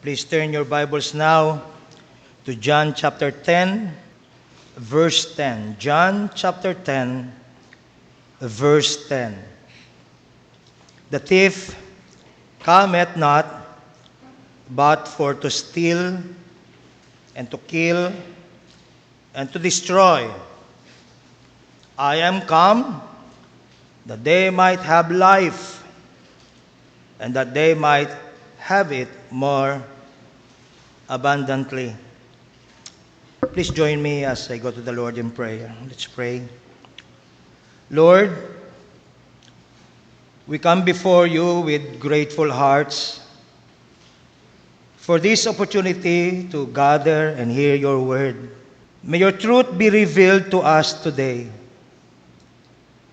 Please turn your Bibles now to John chapter 10, verse 10. John chapter 10, verse 10. The thief cometh not but for to steal and to kill and to destroy. I am come that they might have life and that they might have it more abundantly. Please join me as I go to the Lord in prayer. Let's pray. Lord, we come before you with grateful hearts for this opportunity to gather and hear your word. May your truth be revealed to us today.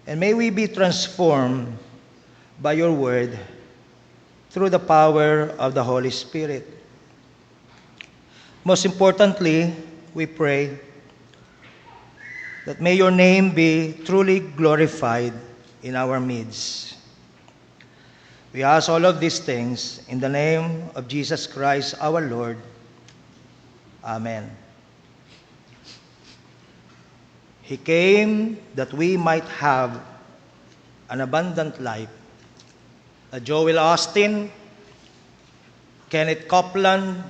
And may we be transformed by your word through the power of the Holy Spirit. Most importantly, we pray that may your name be truly glorified in our midst. We ask all of these things in the name of Jesus Christ our Lord. Amen. He came that we might have an abundant life. Joel Austin, Kenneth Copeland,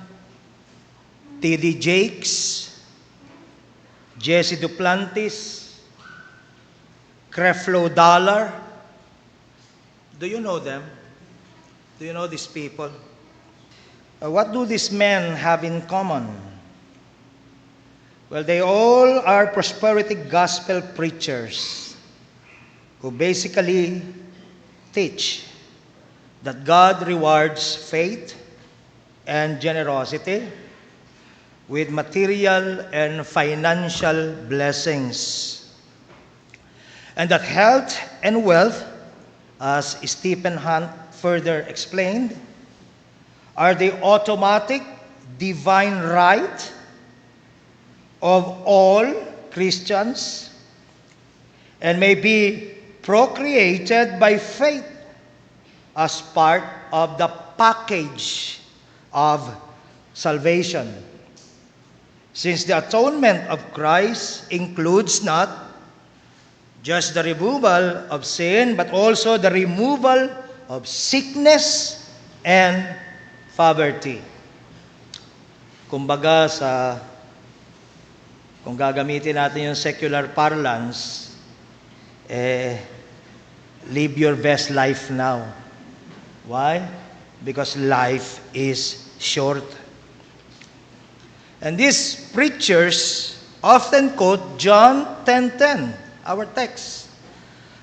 T.D. Jakes, Jesse Duplantis, Creflo Dollar. Do you know them? Do you know these people? What do these men have in common? Well, they all are prosperity gospel preachers who basically teach that God rewards faith and generosity with material and financial blessings, and that health and wealth, as Stephen Hunt further explained, are the automatic divine right of all Christians and may be procreated by faith as part of the package of salvation. Since the atonement of Christ includes not just the removal of sin, but also the removal of sickness and poverty. Kumbaga kung gagamitin natin yung secular parlance, live your best life now. Why? Because life is short. And these preachers often quote John 10:10, our text,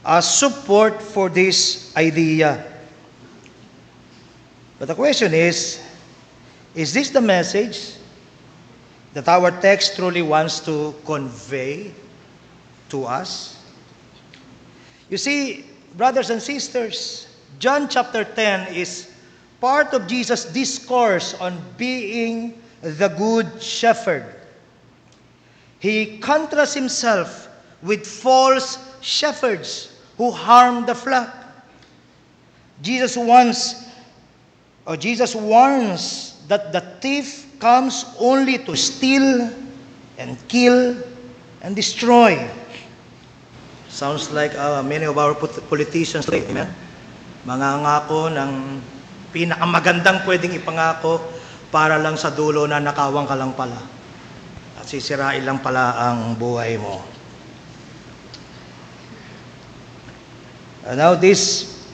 as support for this idea. But the question is this the message that our text truly wants to convey to us? You see, brothers and sisters, John chapter 10 is part of Jesus' discourse on being the good shepherd. He contrasts himself with false shepherds who harm the flock. Jesus warns that the thief comes only to steal and kill and destroy. Sounds like many of our politicians today, amen? Mangangako ng pinakamagandang pwedeng ipangako para lang sa dulo na nakawang ka lang pala. At sisirain lang pala ang buhay mo. Now these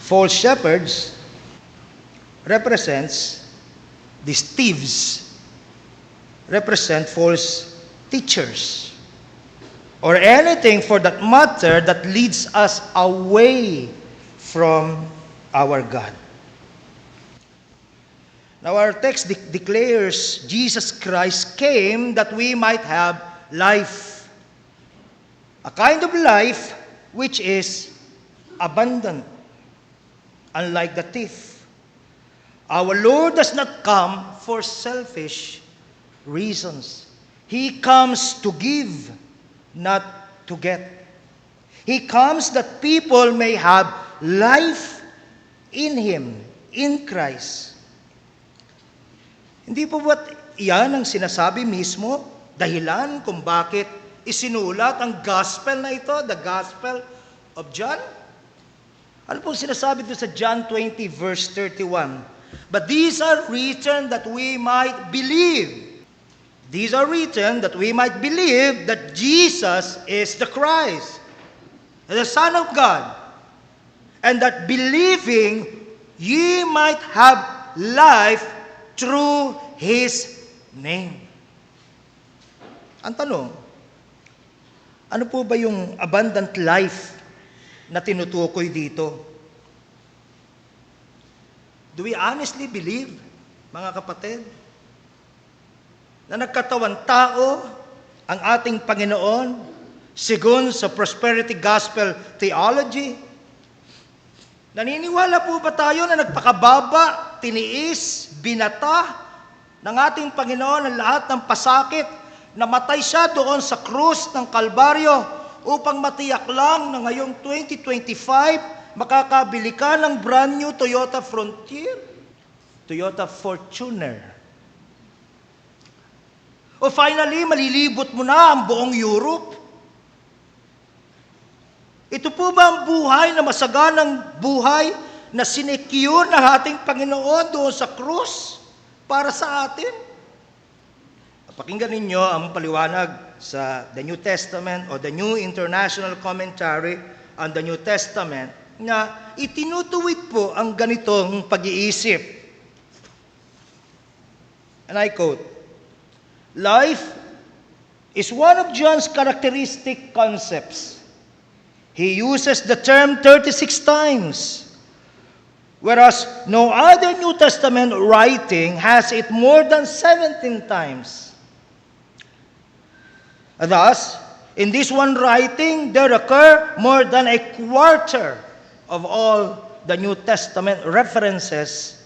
false shepherds these thieves represent false teachers, or anything for that matter that leads us away from our God. Now our text declares Jesus Christ came that we might have life, a kind of life which is abundant, unlike the thief. Our Lord does not come for selfish reasons. He comes to give, not to get. He comes that people may have life in Him, in Christ. Hindi po ba't iyan ang sinasabi mismo, dahilan kung bakit isinulat ang gospel na ito, the Gospel of John? Ano pong sinasabi doon sa John 20 verse 31? But these are written that we might believe. These are written that we might believe that Jesus is the Christ, the Son of God, and that believing ye might have life through His name. Ang tanong, ano po ba yung abundant life na tinutukoy dito? Do we honestly believe, mga kapatid, na nagkatawan tao ang ating Panginoon sigun sa prosperity gospel theology? Naniniwala po ba tayo na nagpakababa, tiniis, binata ng ating Panginoon ang lahat ng pasakit, namatay siya doon sa krus ng Kalbaryo upang matiyak lang na ngayong 2025, makakabili ka ng brand new Toyota Frontier, Toyota Fortuner. O finally, malilibot mo na ang buong Europe. Ito po ba ang buhay na masaganang buhay na sinecure ng ating Panginoon doon sa krus para sa atin? Pakinggan ninyo ang paliwanag sa The New Testament o the New International Commentary on the New Testament na itinutuwid po ang ganitong pag-iisip. And I quote, "Life is one of John's characteristic concepts. He uses the term 36 times, whereas no other New Testament writing has it more than 17 times. Thus, in this one writing, there occur more than a quarter of all the New Testament references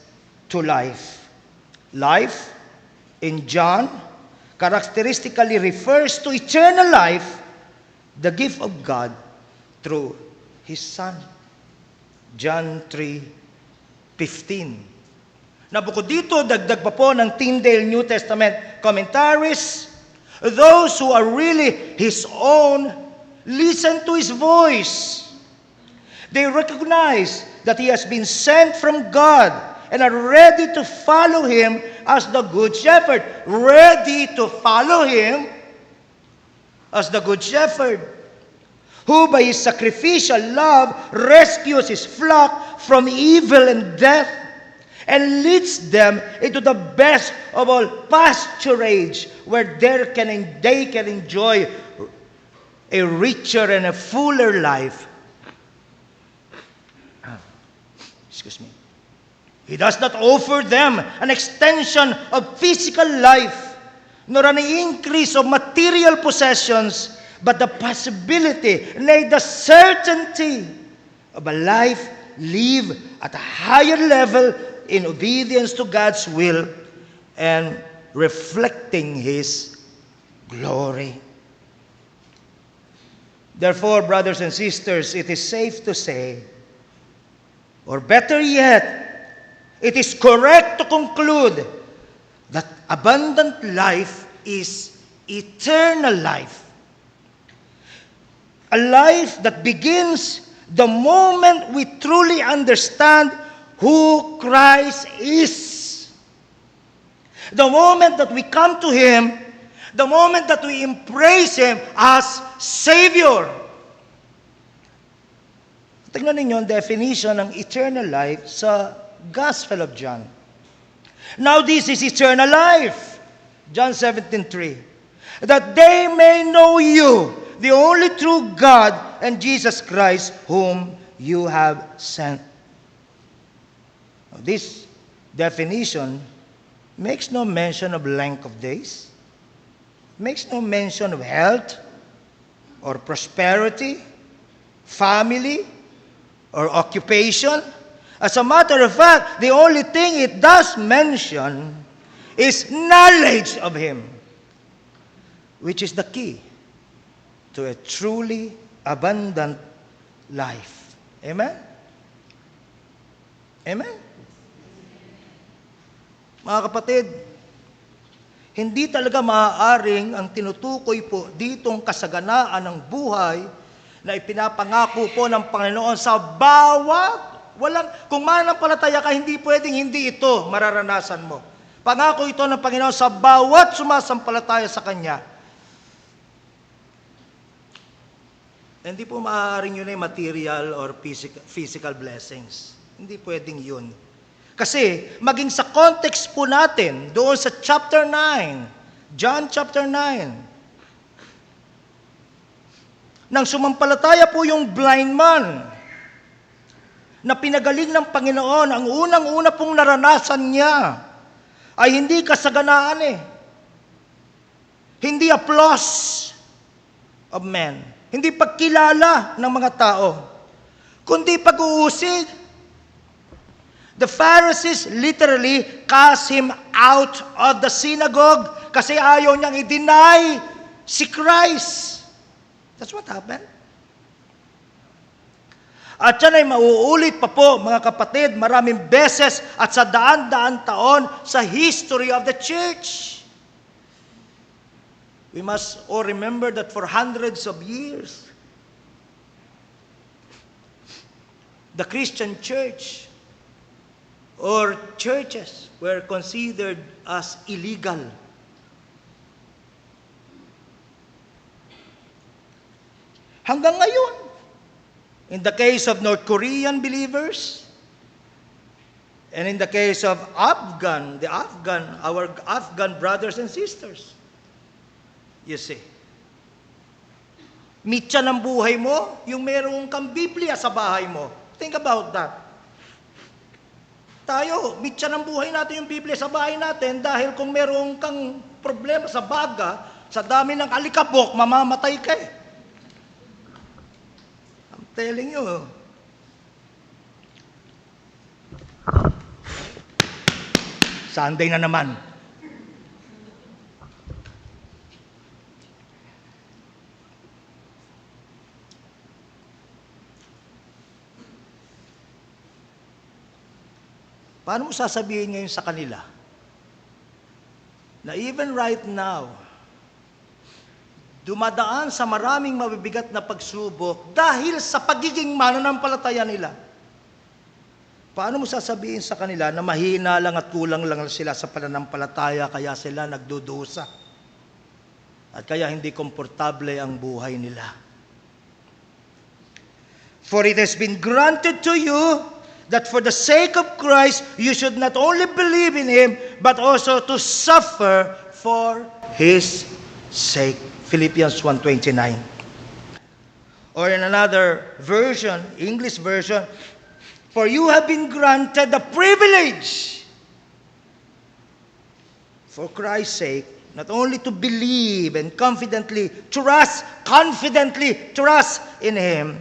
to life. Life, in John, characteristically refers to eternal life, the gift of God through His Son." John 3:15. Na bukod dito, dagdag pa po ng Tyndale New Testament commentaries, those who are really His own listen to His voice. They recognize that He has been sent from God and are ready to follow Him as the Good Shepherd. Ready to follow Him as the Good Shepherd, who by His sacrificial love rescues His flock from evil and death and leads them into the best of all pasturage, where they can enjoy a richer and a fuller life. Excuse me. He does not offer them an extension of physical life, nor an increase of material possessions, but the possibility, nay, the certainty of a life lived at a higher level in obedience to God's will and reflecting His glory. Therefore, brothers and sisters, it is safe to say, or better yet, it is correct to conclude that abundant life is eternal life. A life that begins the moment we truly understand who Christ is. The moment that we come to Him, the moment that we embrace Him as Savior. Tingnan ninyo ang definition ng eternal life sa Gospel of John. Now this is eternal life, John 17:3, that they may know you, the only true God, and Jesus Christ, whom you have sent. Now, this definition makes no mention of length of days, makes no mention of health or prosperity, family, or occupation. As a matter of fact, the only thing it does mention is knowledge of Him, which is the key to a truly abundant life. Amen? Amen? Mga kapatid, Hindi talaga maaaring ang tinutukoy po ditong kasaganaan ng buhay na ipinapangako po ng Panginoon sa kung mananampalataya ka, hindi pwedeng hindi ito mararanasan mo. Pangako ito ng Panginoon sa bawat sumasampalataya sa Kanya. Hindi po maaaring yun ay material or physical blessings. Hindi pwedeng yun. Kasi, maging sa context po natin, doon sa chapter 9, John chapter 9, nang sumampalataya po yung blind man, na pinagaling ng Panginoon, ang unang-una pong naranasan niya, ay hindi kasaganaan Hindi applause of men. Hindi pagkilala ng mga tao. Kundi pag-uusig. The Pharisees literally cast him out of the synagogue kasi ayaw niyang i-deny si Christ. That's what happened. At yan ay mauulit pa po, mga kapatid, maraming beses at sa daan-daan taon sa history of the church. We must all remember that for hundreds of years, the Christian church or churches were considered as illegal. Hanggang ngayon, in the case of North Korean believers, and in the case of our Afghan brothers and sisters, you see, mitya ng buhay mo, yung meron kang Biblia sa bahay mo. Think about that. Tayo, mitya ng buhay natin yung Biblia sa bahay natin dahil kung meron kang problema sa baga, sa dami ng alikabok, mamamatay ka I'm telling you. Sunday na naman. Paano mo sasabihin ngayon sa kanila na even right now, dumadaan sa maraming mabibigat na pagsubok dahil sa pagiging mananampalataya nila? Paano mo sasabihin sa kanila na mahina lang at kulang lang sila sa pananampalataya kaya sila nagdudusa? At kaya hindi komportable ang buhay nila? For it has been granted to you that for the sake of Christ, you should not only believe in Him, but also to suffer for His sake. Philippians 1:29. Or in another version, English version, for you have been granted the privilege, for Christ's sake, not only to believe and confidently trust in Him,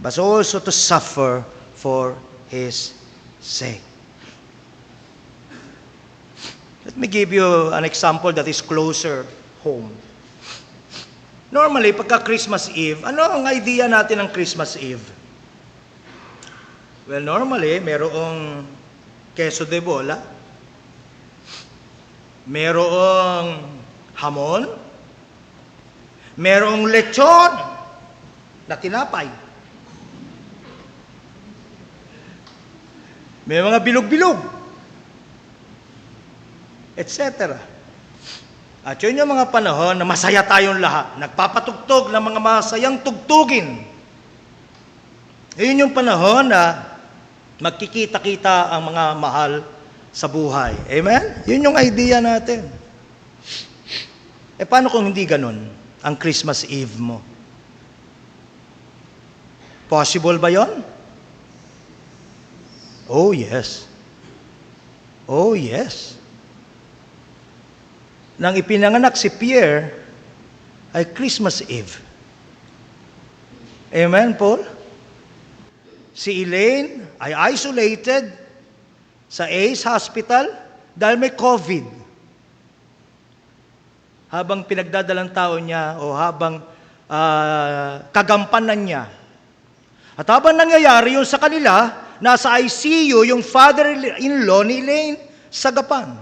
but also to suffer for His sake. Let me give you an example that is closer home. Normally, pagka Christmas Eve, ano ang idea natin ng Christmas Eve? Well, normally, merong queso de bola, merong hamon, merong lechon na tinapay. May mga bilog-bilog, etc. At yun yung mga panahon na masaya tayong lahat. Nagpapatugtog ng mga masayang tugtugin. Yun yung panahon na magkikita-kita ang mga mahal sa buhay. Amen? Yun yung idea natin. Paano kung hindi ganun ang Christmas Eve mo? Possible ba yon? Oh, yes. Oh, yes. Nang ipinanganak si Pierre, ay Christmas Eve. Amen, Paul? Si Elaine ay isolated sa Ace Hospital dahil may COVID. Habang pinagdadalang tao niya o habang kagampanan niya. At habang nangyayari yun sa kanila, nasa ICU yung father-in-law ni Elaine sa Gapan.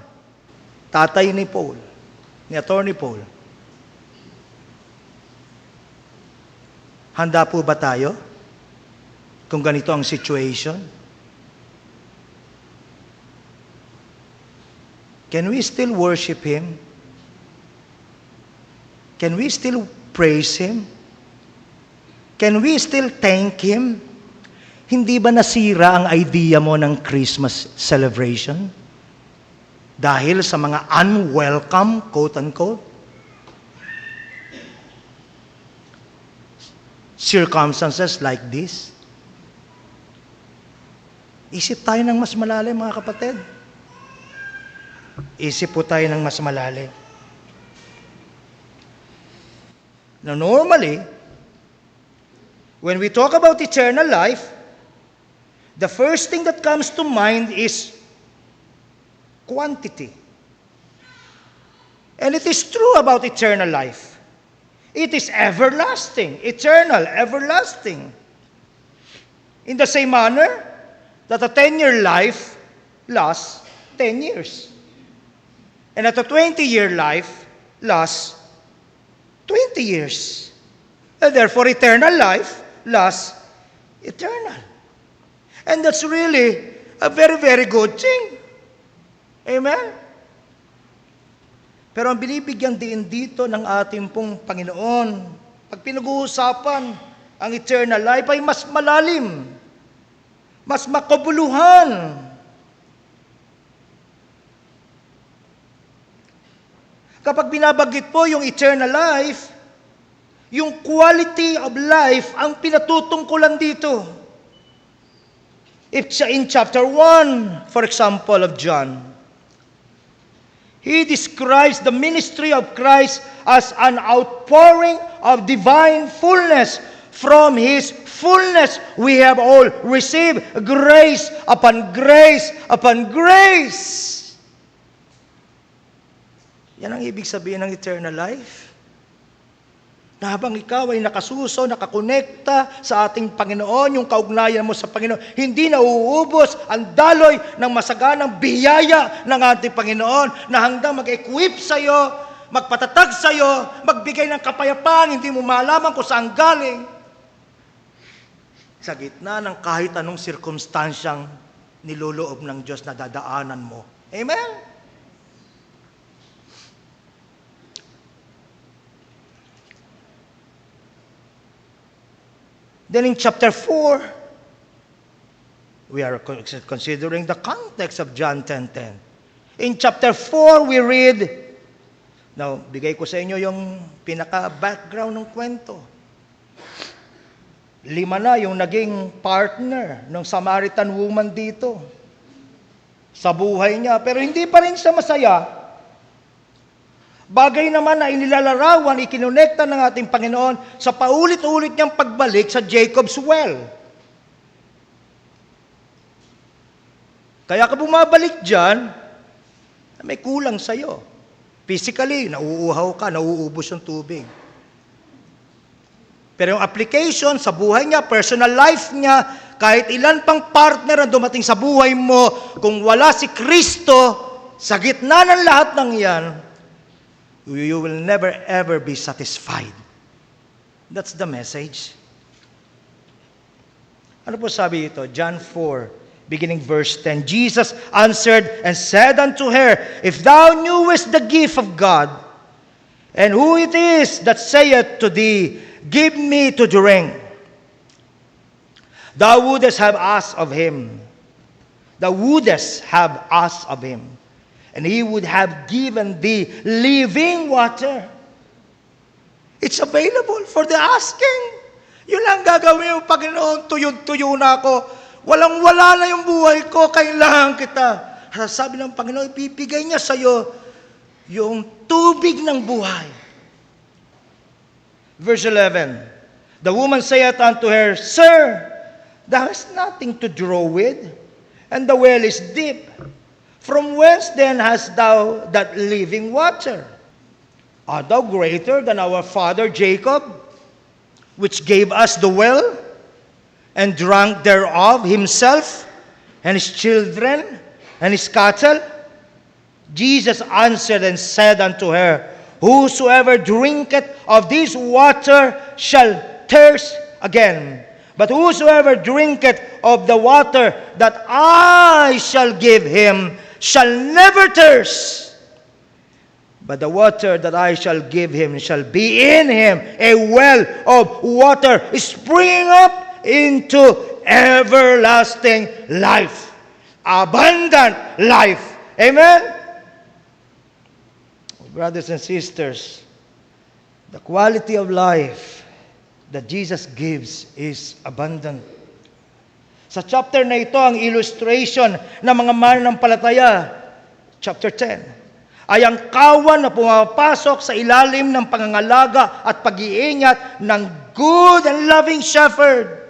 Tatay ni Paul. ni Attorney Paul. Handa po ba tayo kung ganito ang situation? Can we still worship Him? Can we still praise Him? Can we still thank Him? Hindi ba nasira ang idea mo ng Christmas celebration? Dahil sa mga unwelcome, quote-unquote, circumstances like this? Isip tayo ng mas malalim, mga kapatid. Isip po tayo ng mas malalim. Now, normally, when we talk about eternal life, the first thing that comes to mind is quantity. And it is true about eternal life. It is everlasting, eternal, everlasting. In the same manner that a 10-year life lasts 10 years. And that a 20-year life lasts 20 years. And therefore, eternal life lasts eternal. And that's really a very, very good thing. Amen? Pero ang binibigyan din dito ng ating pong Panginoon, pag pinag-uusapan ang eternal life ay mas malalim, mas makabuluhan. Kapag binabanggit po yung eternal life, yung quality of life ang pinatutungkulan dito. If in chapter 1, for example, of John, he describes the ministry of Christ as an outpouring of divine fullness. From His fullness, we have all received grace upon grace upon grace. Yan ang ibig sabihin ng eternal life. Na habang ikaw ay nakasuso, nakakonekta sa ating Panginoon, yung kaugnayan mo sa Panginoon, hindi na uuubos ang daloy ng masaganang biyaya ng ating Panginoon na hanggang mag-equip sa'yo, magpatatag sa'yo, magbigay ng kapayapaan, hindi mo malaman kung saan galing. Sa gitna ng kahit anong sirkumstansyang niloloob ng Diyos na dadaanan mo. Amen? Then in chapter 4, we are considering the context of John 10:10. In chapter 4, we read, now, bigay ko sa inyo yung pinaka-background ng kwento. 5 na yung naging partner ng Samaritan woman dito sa buhay niya. Pero hindi pa rin siya masaya. Bagay naman na inilalarawan, ikinonekta ng ating Panginoon sa paulit-ulit niyang pagbalik sa Jacob's well. Kaya ka bumabalik dyan, may kulang sa'yo. Physically, nauuhaw ka, nauubos yung tubig. Pero yung application sa buhay niya, personal life niya, kahit ilan pang partner ang dumating sa buhay mo, kung wala si Kristo, sa gitna ng lahat ng yan, you will never ever be satisfied. That's the message. Ano po sabi ito? John 4, beginning verse 10. Jesus answered and said unto her, If thou knewest the gift of God, and who it is that saith to thee, Give me to drink, thou wouldest have asked of him. Thou wouldest have asked of him, and He would have given thee living water. It's available for the asking. Yun lang gagawin yung Panginoon, tuyo-tuyo na ako. Walang-wala na yung buhay ko, kailangan kita. Sabi ng Panginoon, ipipigay niya sa'yo yung tubig ng buhay. Verse 11, the woman saith unto her, Sir, thou hast nothing to draw with, and the well is deep. From whence then hast thou that living water? Art thou greater than our father Jacob, which gave us the well, and drank thereof himself, and his children, and his cattle? Jesus answered and said unto her, Whosoever drinketh of this water shall thirst again. But whosoever drinketh of the water that I shall give him shall never thirst. But the water that I shall give him shall be in him a well of water springing up into everlasting life. Abundant life. Amen? Brothers and sisters, the quality of life that Jesus gives is abundant. Sa chapter na ito, ang illustration ng mga mananampalataya, chapter 10, ay ang kawan na pumapasok sa ilalim ng pangangalaga at pag-iingat ng good and loving shepherd.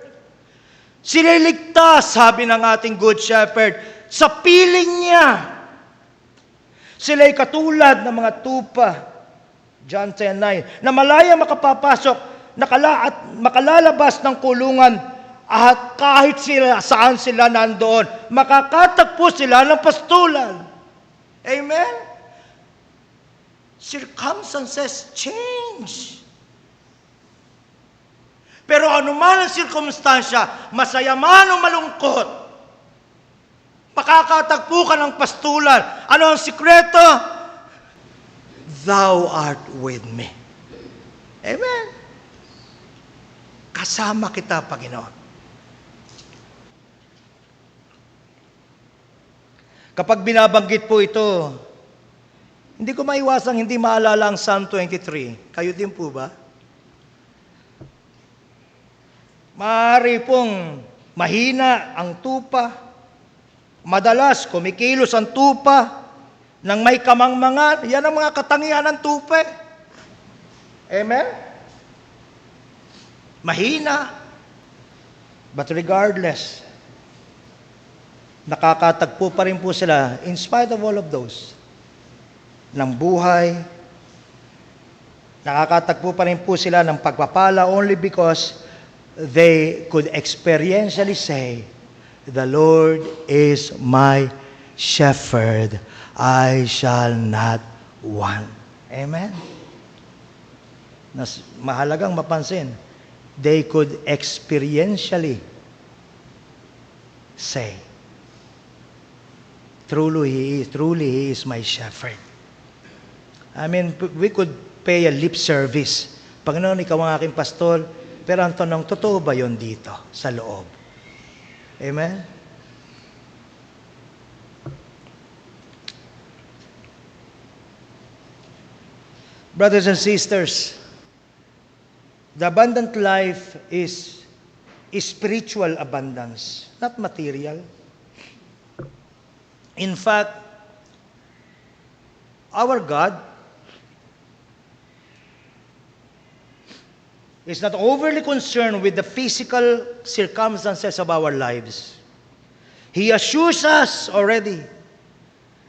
Sila'y ligtas, sabi ng ating good shepherd, sa piling niya. Sila'y katulad ng mga tupa, John 10:9, na malaya makapapasok at makalalabas ng kulungan at kahit saan sila nandoon, makakatagpo sila ng pastulan. Amen? Circumstances change. Pero anuman ang sirkumstansya, masaya man o malungkot, makakatagpo ka ng pastulan. Ano ang sikreto? Thou art with me. Amen. Kasama kita, Panginoon. Kapag binabanggit po ito, hindi ko maiwasang hindi maalala ang Psalm 23. Kayo din po ba? Maaari pong mahina ang tupa. Madalas kumikilos ang tupa nang may kamangmangan. Yan ang mga katangian ng tupa. Amen? Mahina. But regardless, nakakatagpo pa rin po sila in spite of all of those ng buhay. Nakakatagpo pa rin po sila ng pagpapala only because they could experientially say, the Lord is my shepherd, I shall not want. Amen? Mahalagang mapansin, they could experientially say, truly he is my shepherd. I mean, we could pay a lip service. Panginoon, ikaw ang aking pastor, pero ang tanong, totoo ba yon dito sa loob? Amen? Brothers and sisters, the abundant life is spiritual abundance, not material. In fact, our God is not overly concerned with the physical circumstances of our lives. He assures us already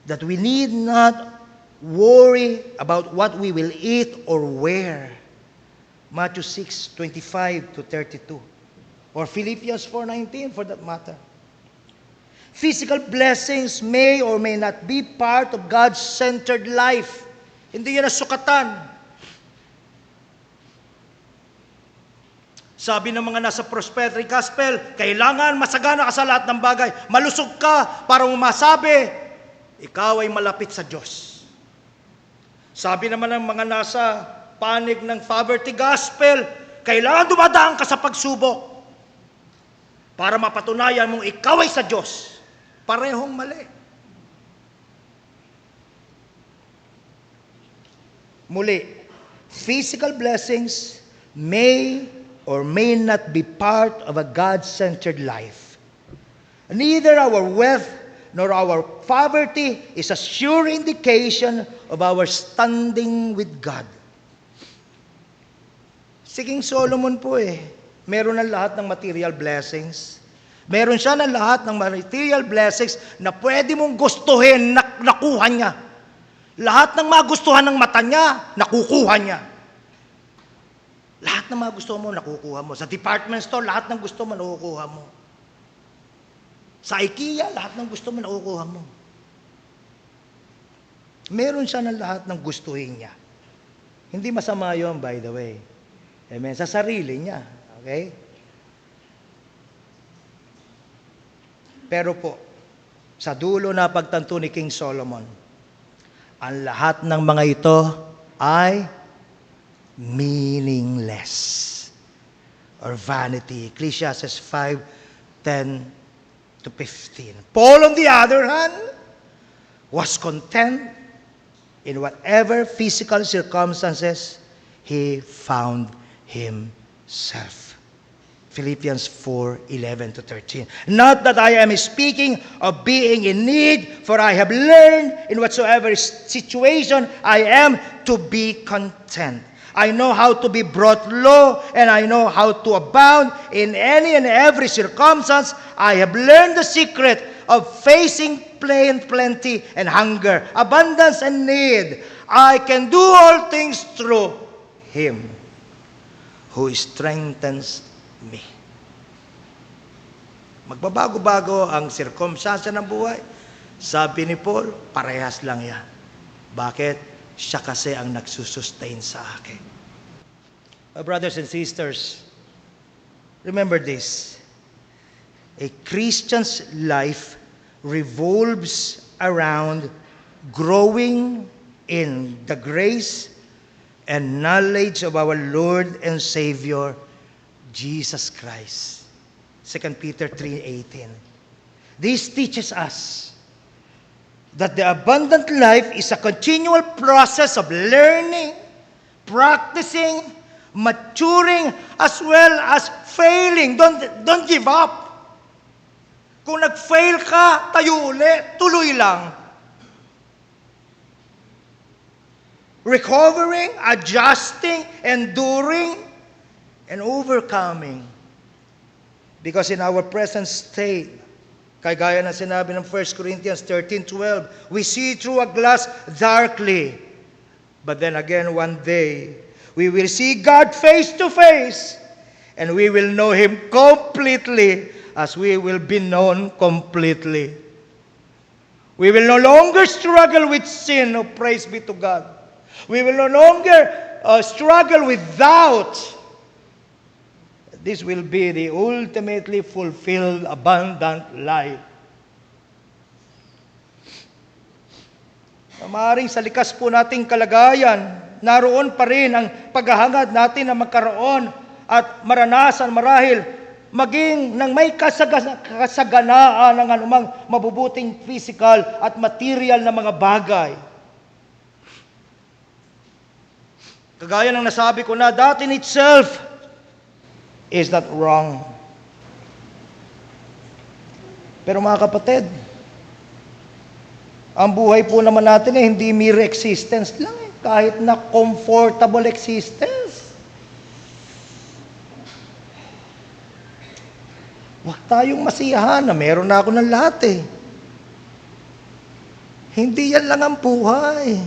that we need not worry about what we will eat or wear. Matthew 6:25-32, or Philippians 4:19 for that matter. Physical blessings may or may not be part of God's centered life. Hindi yan nasukatan. Sabi ng mga nasa prosperity gospel, kailangan masagana ka sa lahat ng bagay. Malusog ka para masabi, ikaw ay malapit sa Diyos. Sabi naman ng mga nasa panig ng poverty gospel, kailangan dumadaan ka sa pagsubok para mapatunayan mong ikaw ay sa Diyos. Parehong mali. Muli, physical blessings may or may not be part of a God-centered life. Neither our wealth nor our poverty is a sure indication of our standing with God. Si King Solomon po meron ng lahat ng material blessings. Meron siya ng lahat ng material blessings na pwede mong gustuhin, nakuha niya. Lahat ng magustuhan ng mata niya, nakukuha niya. Lahat ng mga gusto mo, nakukuha mo. Sa department store, lahat ng gusto mo, nakukuha mo. Sa IKEA, lahat ng gusto mo, nakukuha mo. Meron siya ng lahat ng gustuhin niya. Hindi masama yon, by the way. Amen. Sa sarili niya. Okay? Pero po, sa dulo na pagtanto ni King Solomon, ang lahat ng mga ito ay meaningless or vanity. Ecclesiastes 5:10-15. Paul, on the other hand, was content in whatever physical circumstances he found himself. Philippians 4:11-13. Not that I am speaking of being in need, for I have learned in whatsoever situation I am to be content. I know how to be brought low, and I know how to abound in any and every circumstance. I have learned the secret of facing plenty and hunger, abundance and need. I can do all things through Him who strengthens me. Magbabago-bago ang sirkumstansya ng buhay. Sabi ni Paul, parehas lang yan. Bakit? Siya kasi ang nagsusustain sa akin. Brothers and sisters, remember this. A Christian's life revolves around growing in the grace and knowledge of our Lord and Savior, Jesus Christ. 2 Peter 3:18. This teaches us that the abundant life is a continual process of learning, practicing, maturing, as well as failing. Don't give up. Kung nag-fail ka, tayo uli, tuloy lang. Recovering, adjusting, enduring, and overcoming. Because in our present state, kagaya na sinabi ng 1 Corinthians 13:12, we see through a glass darkly. But then again, one day, we will see God face to face, and we will know Him completely as we will be known completely. We will no longer struggle with sin. Oh, praise be to God. We will no longer struggle with doubt. This will be the ultimately fulfilled, abundant life. Maaaring sa likas po nating kalagayan, naroon pa rin ang paghahangad natin na magkaroon at maranasan marahil maging nang may kasaganaan ng anumang mabubuting physical at material na mga bagay. Kagaya ng nasabi ko na, that in itself is not wrong. Pero mga kapatid, ang buhay po naman natin hindi mere existence lang kahit na comfortable existence. Huwag tayong masiyahan na meron na ako ng lahat Hindi yan lang ang buhay.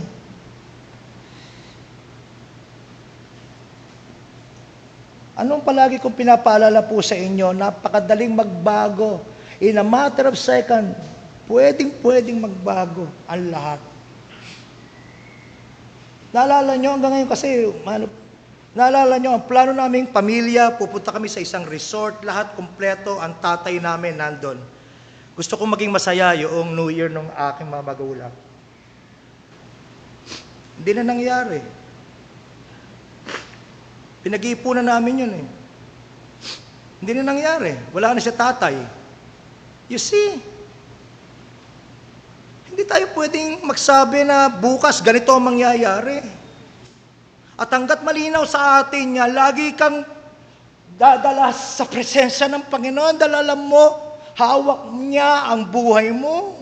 Anong palagi kong pinapaalala po sa inyo, napakadaling magbago. In a matter of second, pwedeng magbago ang lahat. Naalala nyo hanggang ngayon kasi, naalala nyo, ang plano naming pamilya, pupunta kami sa isang resort, lahat kompleto, ang tatay namin nandun. Gusto kong maging masaya yung New Year ng aking mga magulang. Hindi na nangyari. Pinag-iipunan namin yun Hindi na nangyari. Wala na siya tatay. You see? Hindi tayo pwedeng magsabi na bukas ganito ang mangyayari. At hanggat malinaw sa atin niya, lagi kang dadala sa presensya ng Panginoon dahil alam mo, hawak niya ang buhay mo.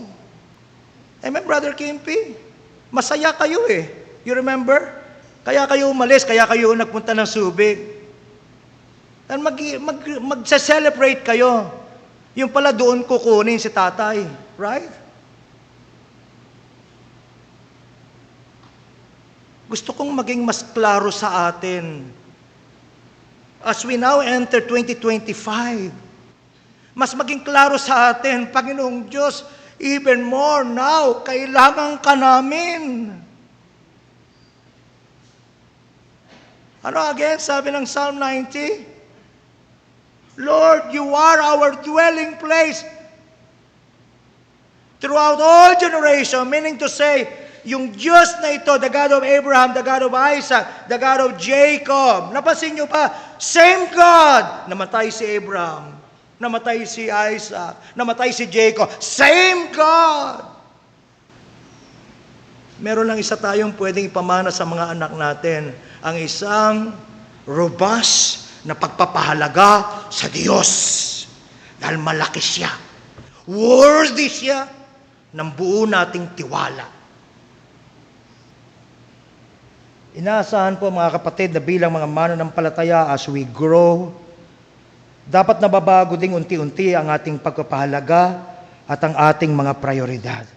Amen, Brother Kimpi? Masaya kayo You remember? Kaya kayo umalis, kaya kayo nagpunta ng Subic. At mag-celebrate kayo. Yung pala doon kukunin si tatay. Right? Gusto kong maging mas klaro sa atin. As we now enter 2025, mas maging klaro sa atin, Panginoong Diyos, even more now, kailangan ka namin. Ano again, sabi ng Psalm 90? Lord, you are our dwelling place throughout all generation, meaning to say, yung Diyos na ito, the God of Abraham, the God of Isaac, the God of Jacob. Napansin nyo ba? Same God. Namatay si Abraham, namatay si Isaac, namatay si Jacob. Same God. Meron lang isa tayong pwedeng ipamana sa mga anak natin, ang isang robust na pagpapahalaga sa Diyos. Dahil malaki siya. Worthy siya ng buo nating tiwala. Inaasahan po mga kapatid na bilang mga mananampalataya as we grow, dapat nababago ding unti-unti ang ating pagpapahalaga at ang ating mga prioridad.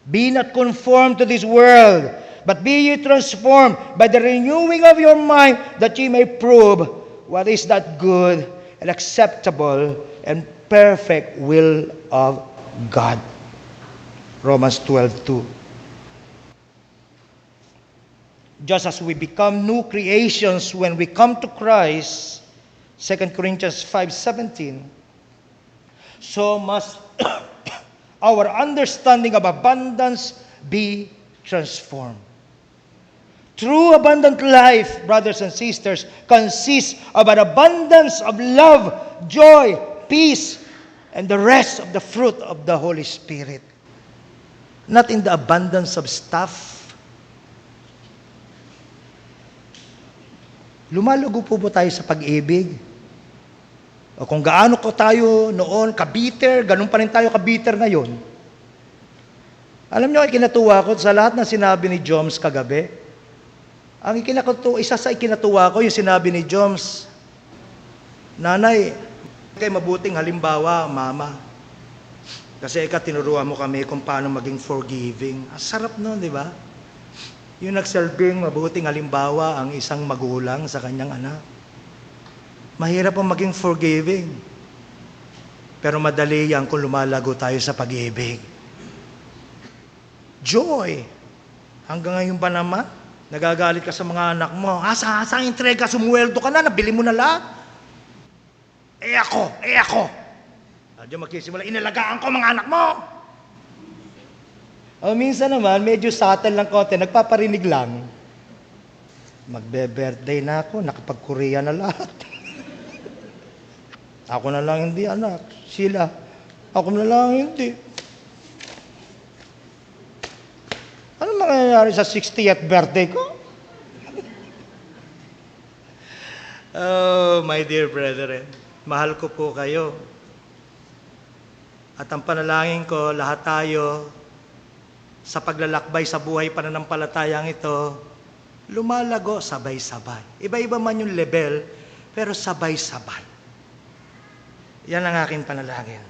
Be not conformed to this world, but be ye transformed by the renewing of your mind, that ye may prove what is that good and acceptable and perfect will of God. Romans 12:2. Just as we become new creations when we come to Christ, 2 Corinthians 5:17, so must our understanding of abundance be transformed. True abundant life, brothers and sisters, consists of an abundance of love, joy, peace, and the rest of the fruit of the Holy Spirit. Not in the abundance of stuff. Lumalago po ba tayo sa pag-ibig? O kung gaano ko tayo noon kabiter, ganun pa rin tayo kabiter ngayon. Alam niyo, ikinatuwa ko sa lahat ng sinabi ni Joms kagabi. Isa sa ikinatuwa ko yung sinabi ni Joms, Nanay, kay mabuting halimbawa, Mama. Kasi tinuruan mo kami kung paano maging forgiving. Ang sarap nun, di ba? Yung nagsilbing mabuting halimbawa ang isang magulang sa kanyang anak. Mahirap ang maging forgiving. Pero madali yan kung lumalago tayo sa pag-ibig. Joy. Hanggang ngayon pa naman, nagagalit ka sa mga anak mo. Sa entrega, sumuweldo ka na, nabili mo na lahat. ako. Diyan magsisimula, inalagaan ko mga anak mo. O minsan naman, medyo subtle lang konti, nagpaparinig lang. Magbe-birthday na ako, nakapag-Korea na lahat. Ako na lang hindi, anak. Sila. Ako na lang hindi. Ano mangyayari sa 60th birthday ko? Oh, my dear brethren, mahal ko po kayo. At ang panalangin ko, lahat tayo, sa paglalakbay sa buhay pananampalatayang ito, lumalago sabay-sabay. Iba-iba man yung level, pero sabay-sabay. Yan ang aking panalangin.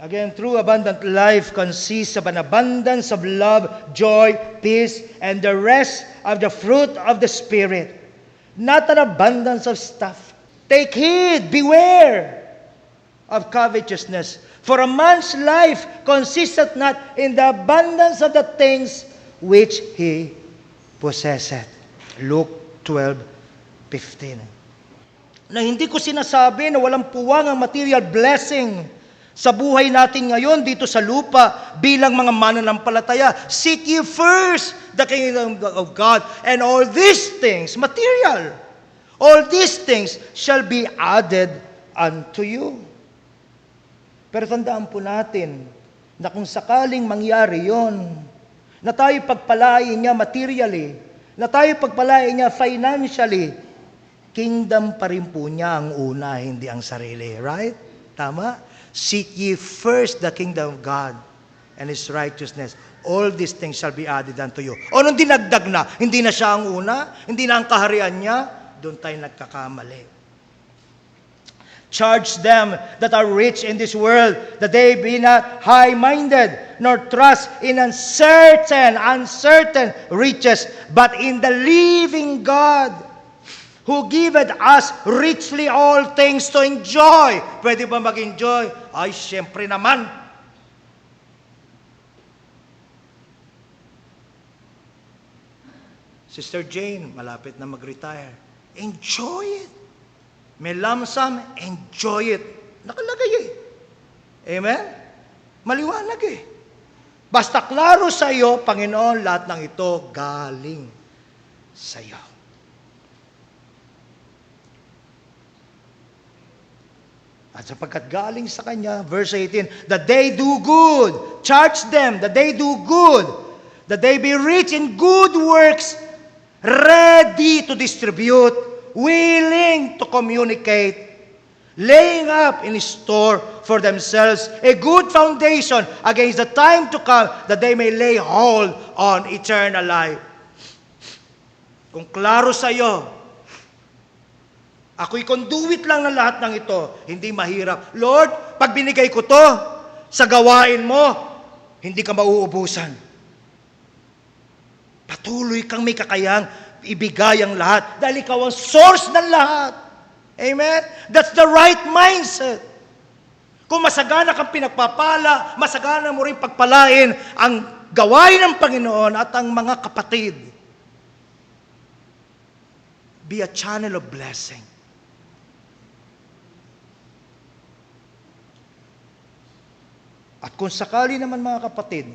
Again, true abundant life consists of an abundance of love, joy, peace, and the rest of the fruit of the Spirit. Not an abundance of stuff. Take heed, beware of covetousness. For a man's life consisteth not in the abundance of the things which he possesseth. Luke 12:15. Na hindi ko sinasabi na walang puwang ang material blessing sa buhay natin ngayon dito sa lupa bilang mga mananampalataya. Seek ye first the kingdom of God, and all these things, material, all these things shall be added unto you. Pero tandaan po natin na kung sakaling mangyari yon, na tayo pagpalain niya materially, na tayo pagpalain niya financially, kingdom pa rin po niya ang una, hindi ang sarili. Right? Tama? Seek ye first the kingdom of God and His righteousness. All these things shall be added unto you. O nung dinagdag na, hindi na siya ang una, hindi na ang kaharian niya, doon tayo nagkakamali. Charge them that are rich in this world, that they be not high-minded, nor trust in uncertain riches, but in the living God, who giveth us richly all things to enjoy. Pwede ba mag-enjoy? Ay, siyempre naman. Sister Jane, malapit na mag-retire. Enjoy it. May lump sum, enjoy it. Nakalagay eh. Amen? Maliwanag eh. Basta klaro sa iyo, Panginoon, lahat ng ito galing sa iyo. At sapagkat galing sa Kanya, verse 18, that they do good, charge them, that they do good, that they be rich in good works, ready to distribute, willing to communicate, laying up in store for themselves a good foundation against the time to come, that they may lay hold on eternal life. Kung klaro sa iyo, ako'y conduit lang ng lahat ng ito, hindi mahirap. Lord, pag binigay ko to sa gawain mo, hindi ka mauubusan. Patuloy kang may kakayang ibigay ang lahat dahil ikaw ang source ng lahat. Amen? That's the right mindset. Kung masagana kang pinagpapala, masagana mo rin pagpalain ang gawain ng Panginoon at ang mga kapatid. Be a channel of blessing. At kung sakali naman mga kapatid,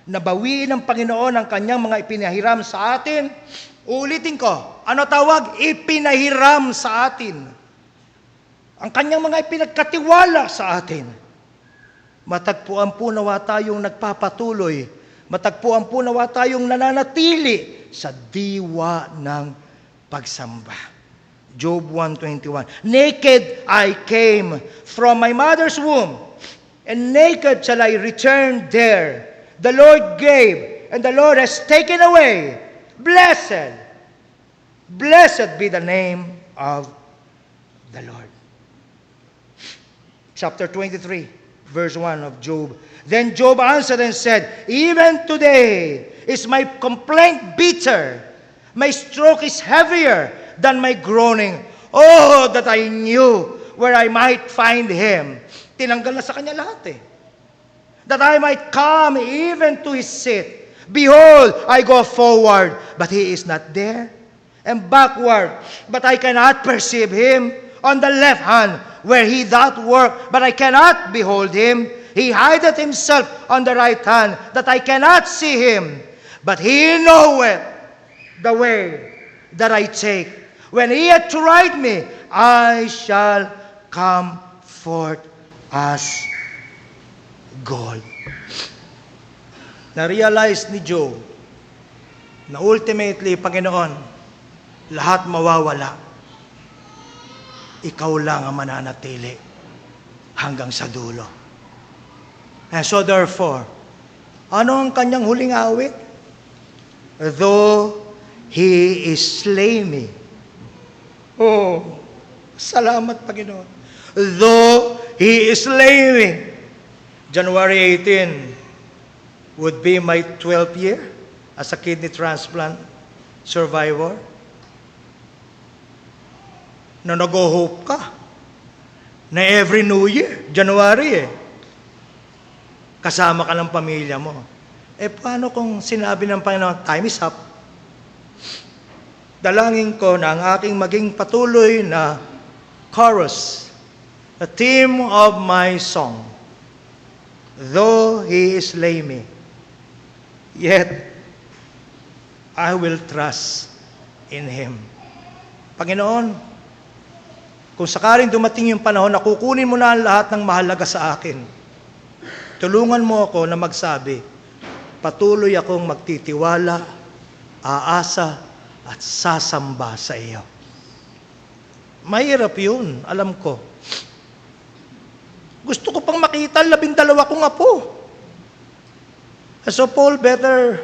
nabawiin ng Panginoon ang kanyang mga ipinahiram sa atin, ulitin ko, ano tawag? Ipinahiram sa atin. Ang kanyang mga ipinagkatiwala sa atin. Matagpuan po nawa tayong nagpapatuloy, matagpuan po nawa tayong nananatili sa diwa ng pagsamba. Job 1:21. Naked I came from my mother's womb, and naked shall I return there. The Lord gave, and the Lord has taken away. Blessed, blessed be the name of the Lord. Chapter 23, verse 1 of Job. Then Job answered and said, even today is my complaint bitter. My stroke is heavier than my groaning. Oh, that I knew where I might find him. Tinanggal na sa kanya lahat eh. That I might come even to his seat. Behold, I go forward, but he is not there. And backward, but I cannot perceive him. On the left hand, where he doth work, but I cannot behold him. He hideth himself on the right hand, that I cannot see him. But he knoweth the way that I take. When he hath tried me, I shall come forth as gold. Na-realize ni Job na ultimately, Panginoon, lahat mawawala. Ikaw lang ang mananatili hanggang sa dulo. And so therefore, ano ang kanyang huling awit? Though he is slain me. Oh, salamat Panginoon. Though he is slain me. January 18 would be my 12th year as a kidney transplant survivor. Na nag-hope ka na every New Year, January kasama ka ng pamilya mo. Paano kung sinabi ng Panginoon, time is up? Dalangin ko na ang aking maging patuloy na chorus, the theme of my song, though he is slay me, yet I will trust in him. Panginoon, kung sakaling dumating yung panahon na kukunin mo na ang lahat ng mahalaga sa akin, tulungan mo ako na magsabi, patuloy akong magtitiwala, aasa, at sasamba sa iyo. Mahirap yun, alam ko. Gusto ko pang makita 12 kong apo. So Paul, better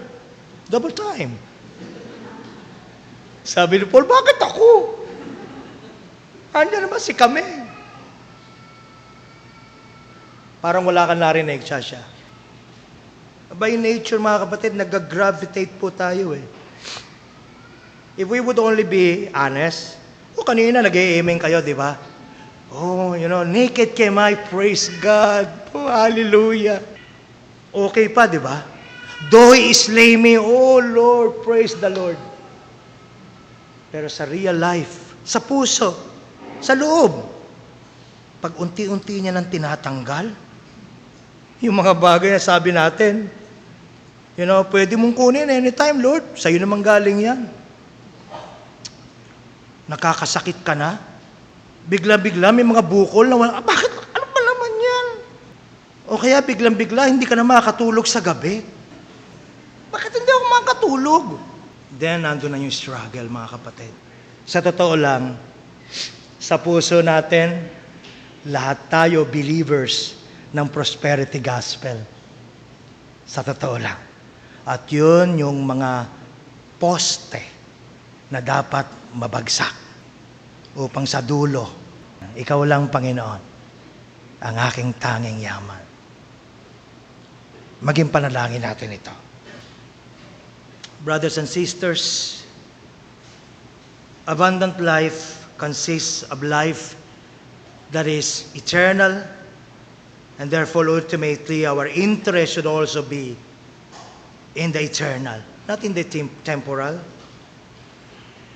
double time. Sabi ni Paul, bakit ako? Andiyan naman si kami. Parang wala ka narinig, Shasha. By nature, mga kapatid, nag-gravitate po tayo eh. If we would only be honest, kanina nag-i-amen kayo, di ba? Oh, naked came I, praise God. Oh, hallelujah. Okay pa, di ba? Though he slay me, oh Lord, praise the Lord. Pero sa real life, sa puso, sa loob, pag unti-unti niya nang tinatanggal, yung mga bagay na sabi natin, pwede mong kunin anytime, Lord. Sa'yo naman galing yan. Nakakasakit ka na. Bigla-bigla may mga bukol na wala. Bakit? Ano ba naman yan? O kaya biglang-bigla hindi ka na makatulog sa gabi. Bakit hindi ako makatulog? Then, nandun na yung struggle, mga kapatid. Sa totoo lang, sa puso natin, lahat tayo believers ng prosperity gospel. Sa totoo lang. At yun yung mga poste na dapat mabagsak upang sa dulo, ikaw lang, Panginoon, ang aking tanging yaman. Maging panalangin natin ito. Brothers and sisters, abundant life consists of life that is eternal, and therefore ultimately our interest should also be in the eternal, not in the temporal.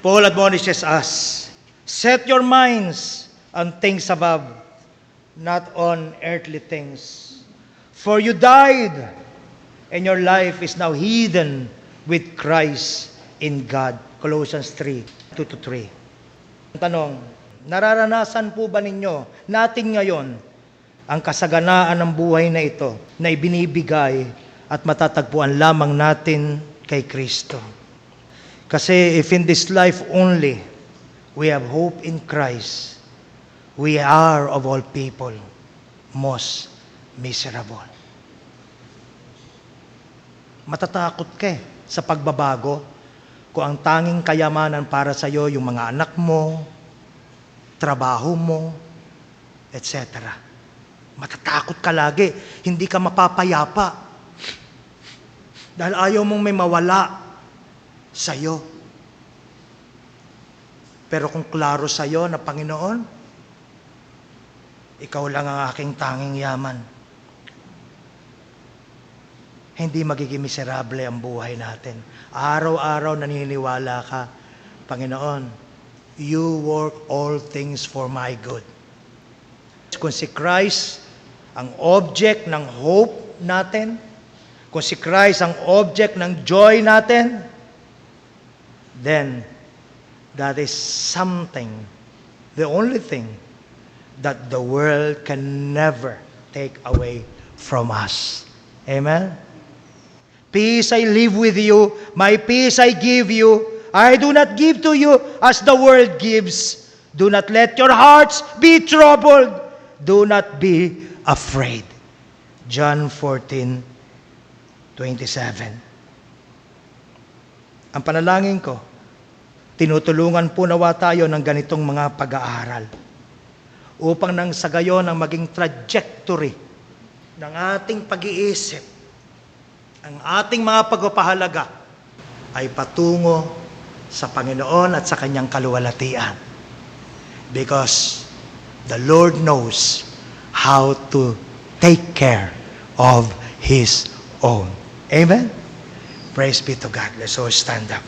Paul admonishes us, set your minds on things above, not on earthly things. For you died, and your life is now hidden with Christ in God. Colossians 3:2-3. Tanong, nararanasan po ba ninyo, natin ngayon, ang kasaganaan ng buhay na ito, na ibinibigay at matatagpuan lamang natin kay Kristo? Kasi if in this life only we have hope in Christ, we are of all people most miserable. Matatakot ka sa pagbabago kung ang tanging kayamanan para sa iyo yung mga anak mo, trabaho mo, etc. Matatakot ka lagi, hindi ka mapapayapa. Dahil ayaw mong may mawala sa'yo. Pero kung klaro sa'yo na Panginoon, ikaw lang ang aking tanging yaman, hindi magiging miserable ang buhay natin. Araw-araw naniniwala ka, Panginoon, you work all things for my good. Kung si Christ ang object ng hope natin, kung si Christ ang object ng joy natin, then that is something, the only thing that the world can never take away from us. Amen? Peace I live with you, my peace I give you. I do not give to you as the world gives. Do not let your hearts be troubled. Do not be afraid. John 14:27. Ang panalangin ko, tinutulungan po nawa tayo ng ganitong mga pag-aaral upang nang sa gayon ang maging trajectory ng ating pag-iisip, ang ating mga pagpapahalaga ay patungo sa Panginoon at sa Kanyang kaluwalhatian. Because the Lord knows how to take care of His own. Amen? Praise be to God. Let's all stand up.